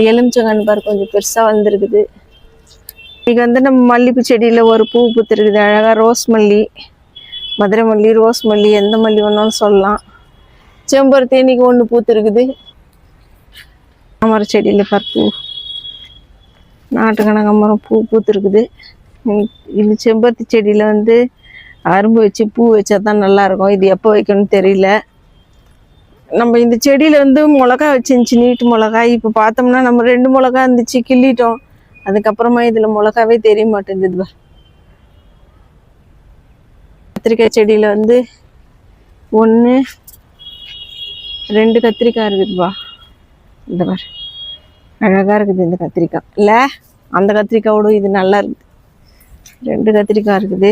எலுமிச்சங்கன்று பாரு கொஞ்சம் பெருசாக வந்திருக்குது. இன்றைக்கி வந்து நம்ம மல்லிகைப்பூ செடியில் ஒரு பூ பூத்துருக்குது அழகாக. ரோஸ் மல்லி, மதுரை மல்லி, ரோஸ் மல்லி, எந்த மல்லி வேணாலும் சொல்லலாம். செம்பருத்தி இன்னைக்கு ஒன்று பூத்துருக்குது. கனகாமரம் செடியில் பாரு பூ, நாட்டு கனகாமரம் பூ பூத்துருக்குது. இந்த செம்பருத்தி செடியில் வந்து அரும்பு வச்சு பூ வச்சா தான் நல்லாயிருக்கும். இது எப்போ வைக்கணும்னு தெரியல. நம்ம இந்த செடியில் வந்து மிளகா வச்சுருந்துச்சு, நீட்டு மிளகாய். இப்போ பார்த்தோம்னா நம்ம 2 மிளகா இருந்துச்சு, கிள்ளிட்டோம். அதுக்கப்புறமா இதில் மிளகாவே தெரிய மாட்டேங்குது. கத்திரிக்காய் செடியில் வந்து 1 2 கத்திரிக்காய் இருக்குதுப்பா. இந்த மாதிரி அழகாக இருக்குது இந்த கத்திரிக்காய். இல்லை அந்த கத்திரிக்காயோட இது நல்லா இருக்குது. 2 கத்திரிக்காய் இருக்குது.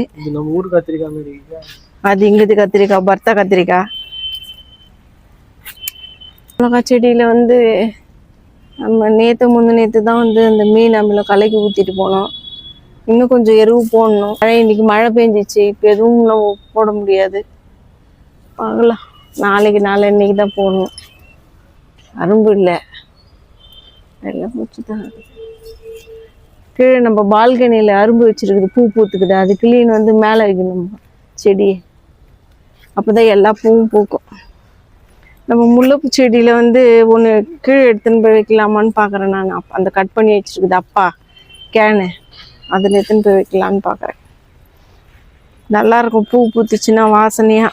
அது இங்குது கத்திரிக்காய், பர்த்தா கத்திரிக்காய். மிளகாய் செடியில் வந்து நம்ம முந்தினேற்று தான் வந்து அந்த மீன் நம்மளை கலைக்கு ஊற்றிட்டு போனோம். இன்னும் கொஞ்சம் எருவு போடணும். இன்னைக்கு மழை பெஞ்சிச்சு, இப்போ எதுவும் நம்ம போட முடியாது. பார்க்கலாம், நாளைக்கு தான் போடணும். அரும்பு இல்லை, எல்லாம் பூச்சி தான். கீழே நம்ம பால்கனியில் அரும்பு வச்சுருக்குது, பூ பூத்துக்குது. அது கிளீன் வந்து மேலே வைக்கணும் செடியை, அப்போ தான் எல்லா பூவும் பூக்கும். நம்ம முல்லைப்பூ செடியில் வந்து ஒன்று கீழே எடுத்துன்னு போய் வைக்கலாமான்னு பார்க்குறேன் நான். அந்த கட் பண்ணி வச்சுருக்குது அப்பா கேனு, அதில் எடுத்துன்னு போய் வைக்கலான்னு பார்க்குறேன். நல்லாயிருக்கும் பூ பூத்துச்சுன்னா வாசனையாக.